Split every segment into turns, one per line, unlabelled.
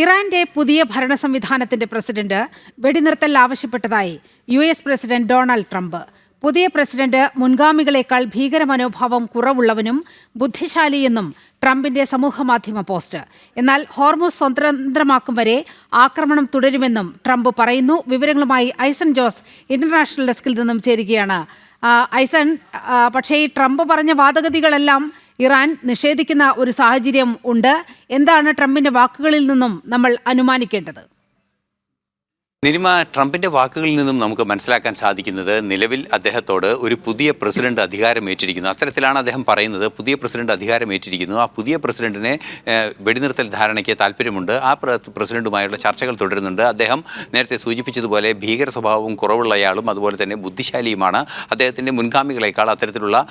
ഇറാന്റെ പുതിയ ഭരണ സംവിധാനത്തിന്റെ പ്രസിഡന്റ് വെടിനിർത്തൽ ആവശ്യപ്പെട്ടതായി US പ്രസിഡന്റ് ഡൊണാൾഡ് ട്രംപ്. പുതിയ പ്രസിഡന്റ് മുൻഗാമികളെക്കാൾ ഭീകരമനോഭാവം കുറവുള്ളവനും ബുദ്ധിശാലിയെന്നും ട്രംപിന്റെ സമൂഹമാധ്യമ പോസ്റ്റ്. എന്നാൽ ഹോർമുസ് സ്വതന്ത്രമാക്കും വരെ ആക്രമണം തുടരുമെന്നും ട്രംപ് പറയുന്നു. വിവരങ്ങളുമായി ഐസൻ ജോസ് ഇന്റർനാഷണൽ ഡെസ്കിൽ നിന്നും ചേരുകയാണ്. ഐസൻ, പക്ഷേ ഈ ട്രംപ് പറഞ്ഞ വാദഗതികളെല്ലാം ഇറാൻ നിഷേധിക്കുന്ന ഒരു സാഹചര്യം ഉണ്ട്. എന്താണ് ട്രംപിന്റെ വാക്കുകളിൽ നിന്നും നമ്മൾ അനുമാനിക്കേണ്ടത്?
നിരിമ, ട്രംപിന്റെ വാക്കുകളിൽ നിന്നും നമുക്ക് മനസ്സിലാക്കാൻ സാധിക്കുന്നത് നിലവിൽ അദ്ദേഹത്തോട് ഒരു പുതിയ പ്രസിഡന്റ് അധികാരമേറ്റിരിക്കുന്നു. അത്തരത്തിലാണ് അദ്ദേഹം പറയുന്നത്. പുതിയ പ്രസിഡന്റ് അധികാരമേറ്റിരിക്കുന്നു. ആ പുതിയ പ്രസിഡന്റിനെ വെടിനിർത്തൽ ധാരണയ്ക്ക് താല്പര്യമുണ്ട്. ആ പ്രസിഡന്റുമായുള്ള ചർച്ചകൾ തുടരുന്നുണ്ട്. അദ്ദേഹം നേരത്തെ സൂചിപ്പിച്ചതുപോലെ ഭീകര സ്വഭാവവും കുറവുള്ളയാളും അതുപോലെ തന്നെ ബുദ്ധിശാലിയുമാണ്. അദ്ദേഹത്തിൻ്റെ മുൻഗാമികളെക്കാൾ അത്തരത്തിലുള്ള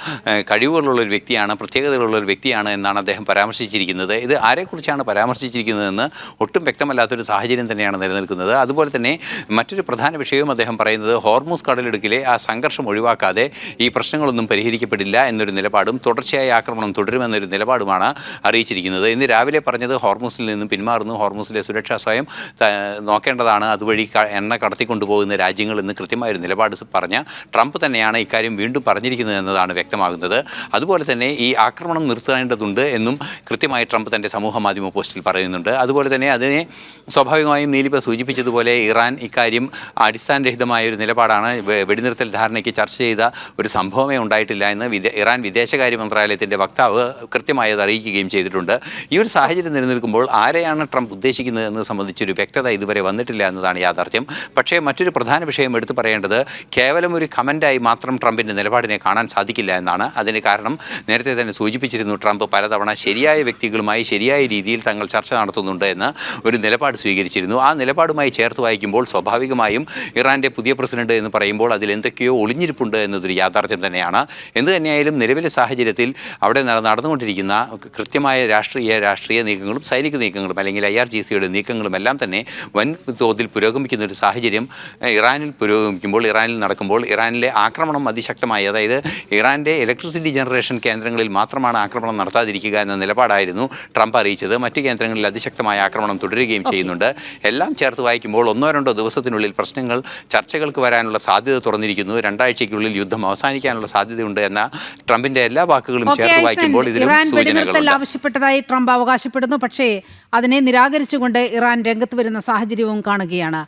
കഴിവുകളുള്ള ഒരു വ്യക്തിയാണ്, പ്രത്യേകതകളുള്ള ഒരു വ്യക്തിയാണ് എന്നാണ് അദ്ദേഹം പരാമർശിച്ചിരിക്കുന്നത്. ഇത് ആരെക്കുറിച്ചാണ് പരാമർശിച്ചിരിക്കുന്നതെന്ന് ഒട്ടും വ്യക്തമല്ലാത്തൊരു സാഹചര്യം തന്നെയാണ് നിലനിൽക്കുന്നത്. അതുപോലെ തന്നെ മറ്റൊരു പ്രധാന വിഷയവും അദ്ദേഹം പറയുന്നത് ഹോർമുസ് കടലിടുക്കിലെ ആ സംഘർഷം ഒഴിവാക്കാതെ ഈ പ്രശ്നങ്ങളൊന്നും പരിഹരിക്കപ്പെടില്ല എന്നൊരു നിലപാടും തുടർച്ചയായ ആക്രമണം തുടരുമെന്നൊരു നിലപാടുമാണ് അറിയിച്ചിരിക്കുന്നത്. ഇന്ന് രാവിലെ പറഞ്ഞത് ഹോർമുസിൽ നിന്നും പിന്മാറുന്നു, ഹോർമുസിലെ സുരക്ഷ സ്വയം നോക്കേണ്ടതാണ്, അതുവഴി എണ്ണ കടത്തിക്കൊണ്ടുപോകുന്ന രാജ്യങ്ങൾ എന്ന് കൃത്യമായൊരു നിലപാട് പറഞ്ഞ ട്രംപ് തന്നെയാണ് ഇക്കാര്യം വീണ്ടും പറഞ്ഞിരിക്കുന്നത് എന്നതാണ് വ്യക്തമാകുന്നത്. അതുപോലെ തന്നെ ഈ ആക്രമണം നിർത്തേണ്ടതുണ്ട് എന്നും കൃത്യമായി ട്രംപ് തൻ്റെ സമൂഹ മാധ്യമ പോസ്റ്റിൽ പറയുന്നുണ്ട്. അതുപോലെ തന്നെ അതിനെ സ്വാഭാവികമായും നീലിപ സൂചിപ്പിച്ചതുപോലെ ഇറാൻ ഇക്കാര്യം അടിസ്ഥാനരഹിതമായ ഒരു നിലപാടാണ്. വെടിനിർത്തൽ ധാരണയ്ക്ക് ചർച്ച ചെയ്ത ഒരു സംഭവമേ ഉണ്ടായിട്ടില്ല എന്ന് ഇറാൻ വിദേശകാര്യ മന്ത്രാലയത്തിൻ്റെ വക്താവ് കൃത്യമായി അത് അറിയിക്കുകയും ചെയ്തിട്ടുണ്ട്. ഈ ഒരു സാഹചര്യം നിലനിൽക്കുമ്പോൾ ആരെയാണ് ട്രംപ് ഉദ്ദേശിക്കുന്നത് എന്നത് സംബന്ധിച്ചൊരു വ്യക്തത ഇതുവരെ വന്നിട്ടില്ല എന്നതാണ് യാഥാർത്ഥ്യം. പക്ഷേ മറ്റൊരു പ്രധാന വിഷയം എടുത്തു പറയേണ്ടത് കേവലം ഒരു കമൻ്റായി മാത്രം ട്രംപിൻ്റെ നിലപാടിനെ കാണാൻ സാധിക്കില്ല എന്നാണ്. അതിന് കാരണം നേരത്തെ തന്നെ സൂചിപ്പിച്ചിരുന്നു. ട്രംപ് പലതവണ ശരിയായ വ്യക്തികളുമായി ശരിയായ രീതിയിൽ തങ്ങൾ ചർച്ച നടത്തുന്നുണ്ട് എന്ന് ഒരു നിലപാട് സ്വീകരിച്ചിരുന്നു. ആ നിലപാടുമായി ചേർത്ത് വായിക്കുമ്പോൾ സ്വാഭാവികമായും ഇറാന്റെ പുതിയ പ്രസിഡന്റ് എന്ന് പറയുമ്പോൾ അതിൽ എന്തൊക്കെയോ ഒളിഞ്ഞിരിപ്പുണ്ട് എന്നതൊരു യാഥാർത്ഥ്യം തന്നെയാണ്. എന്ത് തന്നെയായാലും നിലവിലെ സാഹചര്യത്തിൽ അവിടെ നടന്നുകൊണ്ടിരിക്കുന്ന കൃത്യമായ രാഷ്ട്രീയ നീക്കങ്ങളും സൈനിക നീക്കങ്ങളും അല്ലെങ്കിൽ IRGCയുടെ നീക്കങ്ങളും എല്ലാം തന്നെ വൻ തോതിൽ പുരോഗമിക്കുന്ന ഒരു സാഹചര്യം ഇറാനിൽ പുരോഗമിക്കുമ്പോൾ, ഇറാനിൽ നടക്കുമ്പോൾ ഇറാനിലെ ആക്രമണം അതിശക്തമായി, അതായത് ഇറാന്റെ ഇലക്ട്രിസിറ്റി ജനറേഷൻ കേന്ദ്രങ്ങളിൽ മാത്രമാണ് ആക്രമണം നടത്താതിരിക്കുക എന്ന നിലപാടായിരുന്നു ട്രംപ് അറിയിച്ചത്. മറ്റ് കേന്ദ്രങ്ങളിൽ അതിശക്തമായ ആക്രമണം തുടരുകയും ചെയ്യുന്നുണ്ട്. എല്ലാം ചേർത്ത് വായിക്കുമ്പോൾ 1-2 ദിവസത്തിനുള്ളിൽ പ്രശ്നങ്ങൾ ചർച്ചകൾക്ക് വരാനുള്ള സാധ്യത തുറന്നിരിക്കുന്നു. 2 ആഴ്ചയ്ക്കുള്ളിൽ യുദ്ധം അവസാനിക്കാനുള്ള സാധ്യതയുണ്ട് എന്ന ട്രംപിന്റെ എല്ലാ വാക്കുകളും ചേർത്ത് വായിക്കുമ്പോൾ
ഇതിലും ആവശ്യപ്പെട്ടതായി ട്രംപ് അവകാശപ്പെടുന്നു. പക്ഷേ അതിനെ നിരാകരിച്ചുകൊണ്ട് ഇറാൻ രംഗത്ത് വരുന്ന സാഹചര്യവും കാണുകയാണ്.